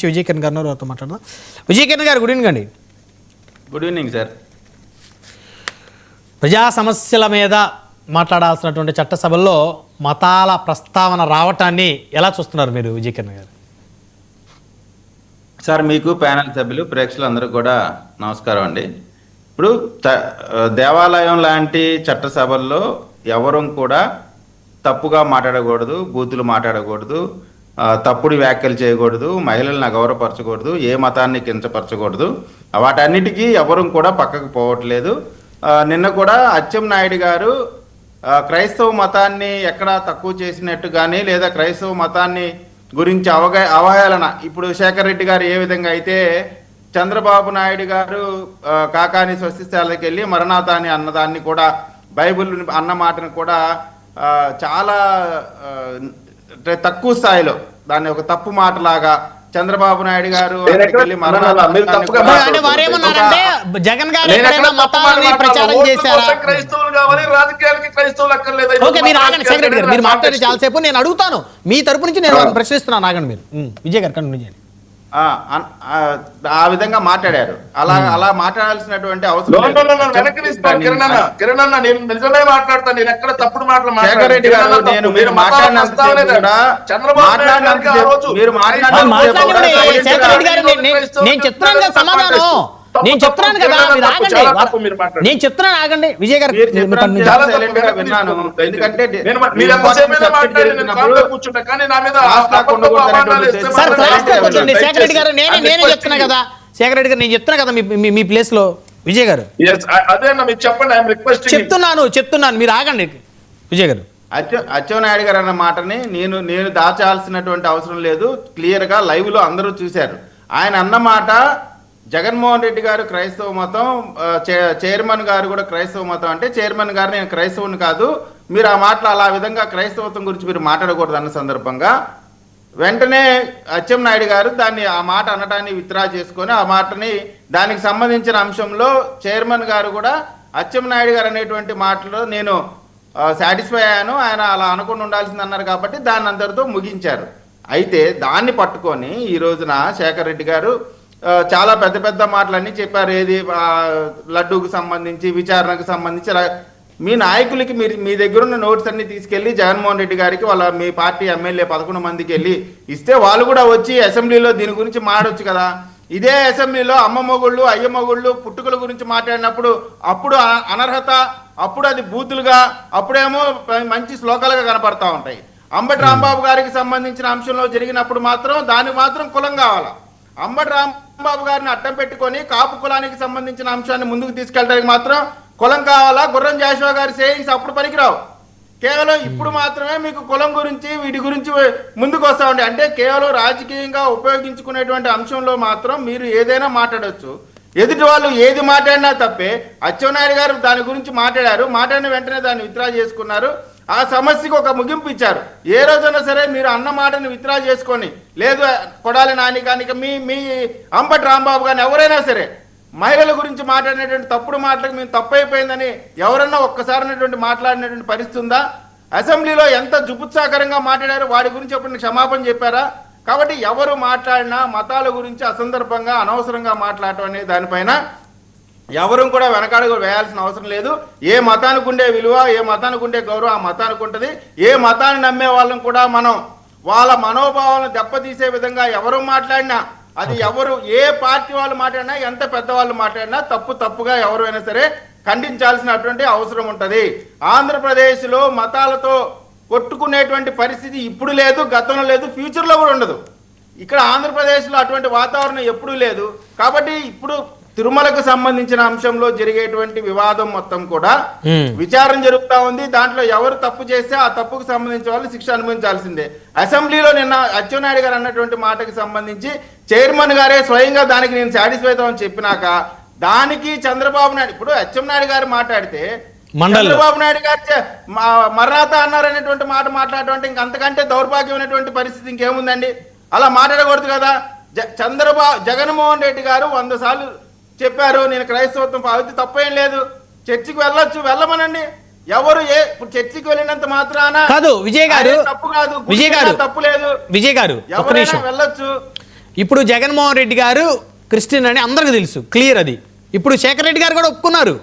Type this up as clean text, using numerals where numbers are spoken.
విజయ్ కిరణ్ గారు వారితో మాట్లాడదాం. విజయ్ కిరణ్ గారు గుడ్ ఈవినింగ్ అండి. Good evening sir. ప్రజా సమస్యల మీద మాట్లాడాల్సినటువంటి చట్టసభల్లో మతాల ప్రస్తావన రావటాన్ని ఎలా చూస్తున్నారు మీరు విజయ్ కిరణ్ గారు? సార్ మీకు ప్యానెల్ సభ్యులు ప్రేక్షకులందరూ కూడా నమస్కారం అండి. ఇప్పుడు దేవాలయం లాంటి చట్టసభల్లో ఎవరూ కూడా తప్పుగా మాట్లాడకూడదు, బూతులు మాట్లాడకూడదు, తప్పుడు వ్యాఖ్యలు చేయకూడదు, మహిళలను అగౌరవపరచకూడదు, ఏ మతాన్ని కించపరచకూడదు. వాటన్నిటికీ ఎవరూ కూడా పక్కకు పోవట్లేదు. నిన్న కూడా అచ్చెన్నాయుడు గారు క్రైస్తవ మతాన్ని ఎక్కడా తక్కువ చేసినట్టు కానీ లేదా క్రైస్తవ మతాన్ని గురించి అవహేళన, ఇప్పుడు శేఖర్ రెడ్డి గారు ఏ విధంగా అయితే చంద్రబాబు నాయుడు గారు కాకాని స్వస్తిశాలకి వెళ్ళి మరణాతాన్ని అన్నదాన్ని కూడా బైబిల్ అన్న మాటను కూడా చాలా తక్కువ స్థాయిలో దాన్ని ఒక తప్పు మాటలాగా చంద్రబాబు నాయుడు గారు జగన్ గారు మీరు మాట్లాడి చాలాసేపు నేను అడుగుతాను, మీ తరపు నుంచి నేను ప్రశ్నిస్తున్నాను. ఆగండి మీరు. విజయ్ గారు కంటిన్యూ చేయండి. ఆ విధంగా మాట్లాడారు. అలా మాట్లాడాల్సినటువంటి అవసరం నేను చెప్తున్నాను కదా సమాధానం, నేను చెప్తున్నాను కదా, నేను చెప్తున్నాను. ఆగండి విజయ్ గారు. విన్నాను, ఎందుకంటే శేఖర్ రెడ్డి గారు నేనే చెప్తున్నా కదా, శేఖర్ రెడ్డి గారు నేను చెప్తున్నా కదా మీ ప్లేస్ లో. విజయ్ గారు చెప్తున్నాను మీరు ఆగండి. విజయ్ గారు అచ్చెన్నాయుడు గారు అన్న మాటని నేను దాచాల్సినటువంటి అవసరం లేదు. క్లియర్ గా లైవ్ లో అందరూ చూశారు. ఆయన అన్న మాట జగన్మోహన్ రెడ్డి గారు క్రైస్తవ మతం, చైర్మన్ గారు కూడా క్రైస్తవ మతం అంటే చైర్మన్ గారు నేను క్రైస్తవుని కాదు, మీరు ఆ మాటలు అలా విధంగా క్రైస్తవత్వం గురించి మీరు మాట్లాడకూడదు అన్న సందర్భంగా వెంటనే అచ్చెన్నాయుడు గారు ఆ మాట అనటాన్ని విత్డ్రా చేసుకొని ఆ మాటని దానికి సంబంధించిన అంశంలో చైర్మన్ గారు కూడా అచ్చెన్నాయుడు గారు అనేటువంటి మాటలో నేను సాటిస్ఫై అయ్యాను, ఆయన అలా అనుకుని ఉండాల్సింది అన్నారు కాబట్టి దాన్ని అందరితో ముగించారు. అయితే దాన్ని పట్టుకొని ఈ రోజున శేఖర్ రెడ్డి గారు చాలా పెద్ద పెద్ద మాటలన్నీ చెప్పారు. ఏది లడ్డూకు సంబంధించి, విచారణకు సంబంధించి. మీ నాయకులకి మీ దగ్గర ఉన్న నోట్స్ అన్ని తీసుకెళ్లి జగన్మోహన్ రెడ్డి గారికి మీ పార్టీ ఎమ్మెల్యే 11 మందికి వెళ్ళి ఇస్తే వాళ్ళు కూడా వచ్చి అసెంబ్లీలో దీని గురించి మాట్లాడొచ్చు కదా. ఇదే అసెంబ్లీలో అమ్మ మొగుళ్ళు, అయ్య మొగుళ్ళు, పుట్టుకల గురించి మాట్లాడినప్పుడు అప్పుడు అనర్హత, అప్పుడు అది బూతులుగా, అప్పుడేమో మంచి శ్లోకాలుగా కనపడతా ఉంటాయి. అంబటి రాంబాబు గారికి సంబంధించిన అంశంలో జరిగినప్పుడు మాత్రం దానికి మాత్రం కులం కావాలా. అంబటి రాంబాబు గారిని అడ్డం పెట్టుకొని కాపు కులానికి సంబంధించిన అంశాన్ని ముందుకు తీసుకెళ్ళడానికి మాత్రం కులం కావాలా. గుర్రం జాషువా గారి సేయింగ్స్ అప్పుడు పనికిరావు. కేవలం ఇప్పుడు మాత్రమే మీకు కులం గురించి వీటి గురించి ముందుకు వస్తా ఉండే. అంటే కేవలం రాజకీయంగా ఉపయోగించుకునేటువంటి అంశంలో మాత్రం మీరు ఏదైనా మాట్లాడవచ్చు. ఎదుటి వాళ్ళు ఏది మాట్లాడినా తప్పే. అచ్చెన్నాయుడు గారు దాని గురించి మాట్లాడిన వెంటనే దాన్ని విత్డ్రా చేసుకున్నారు. ఆ సమస్యకు ఒక ముగింపు ఇచ్చారు. ఏ రోజైనా సరే మీరు అన్న మాటని విత్డ్రా చేసుకొని, లేదు కొడాలి నాని కానీ మీ అంబటి రాంబాబు కానీ ఎవరైనా సరే మహిళల గురించి మాట్లాడినటువంటి తప్పుడు మాటలకు మేము తప్పైపోయిందని ఎవరన్నా ఒక్కసారి మాట్లాడినటువంటి పరిస్థితి ఉందా? అసెంబ్లీలో ఎంత జుపుత్సాకరంగా మాట్లాడారో వాడి గురించి ఎప్పుడు క్షమాపణ చెప్పారా? కాబట్టి ఎవరు మాట్లాడినా మతాల గురించి అసందర్భంగా అనవసరంగా మాట్లాడటం అనే దానిపైన ఎవరూ కూడా వెనకాడుగు వేయాల్సిన అవసరం లేదు. ఏ మతానికి ఉండే విలువ, ఏ మతానికి ఉండే గౌరవం ఆ మతానికి ఉంటుంది. ఏ మతాన్ని నమ్మే వాళ్ళని కూడా మనం వాళ్ళ మనోభావాలను దెబ్బతీసే విధంగా ఎవరు మాట్లాడినా, అది ఎవరు ఏ పార్టీ వాళ్ళు మాట్లాడినా, ఎంత పెద్దవాళ్ళు మాట్లాడినా తప్పుగా ఎవరైనా సరే ఖండించాల్సినటువంటి అవసరం ఉంటుంది. ఆంధ్రప్రదేశ్లో మతాలతో కొట్టుకునేటువంటి పరిస్థితి ఇప్పుడు లేదు, గతంలో లేదు, ఫ్యూచర్లో కూడా ఉండదు. ఇక్కడ ఆంధ్రప్రదేశ్లో అటువంటి వాతావరణం ఎప్పుడూ లేదు. కాబట్టి ఇప్పుడు తిరుమలకు సంబంధించిన అంశంలో జరిగేటువంటి వివాదం మొత్తం కూడా విచారణ జరుగుతూ ఉంది. దాంట్లో ఎవరు తప్పు చేస్తే ఆ తప్పుకు సంబంధించిన వాళ్ళు శిక్ష అనుభవించాల్సిందే. అసెంబ్లీలో నిన్న అచ్చెన్నాయుడు గారు అన్నటువంటి మాటకి సంబంధించి చైర్మన్ గారే స్వయంగా దానికి నేను సాటిస్ఫై అవుతామని చెప్పినాక దానికి చంద్రబాబు నాయుడు, ఇప్పుడు అచ్చెన్నాయుడు గారు మాట్లాడితే చంద్రబాబు నాయుడు గారు మర్రాత అన్నారనేటువంటి మాట మాట్లాడటం అంటే ఇంకంతకంటే దౌర్భాగ్యమైనటువంటి పరిస్థితి ఇంకేముందండి? అలా మాట్లాడకూడదు కదా. జగన్మోహన్ రెడ్డి గారు 100 సార్లు చెప్పారు నేను క్రైస్తవత్వం పావించి తప్పేం లేదు, చర్చికి వెళ్ళొచ్చు, వెళ్ళమనండి. ఎవరు ఇప్పుడు చర్చికి వెళ్ళినంత మాత్రాన కాదు విజయ్ గారు, తప్పు కాదు, విజయ్ గారు తప్పు లేదు, విజయ్ గారు ఎవరైనా వెళ్ళొచ్చు. ఇప్పుడు జగన్మోహన్ రెడ్డి గారు క్రిస్టియన్ అని అందరికీ తెలుసు, క్లియర్ అది. ఇప్పుడు శేఖర్ రెడ్డి గారు కూడా ఒప్పుకున్నారు.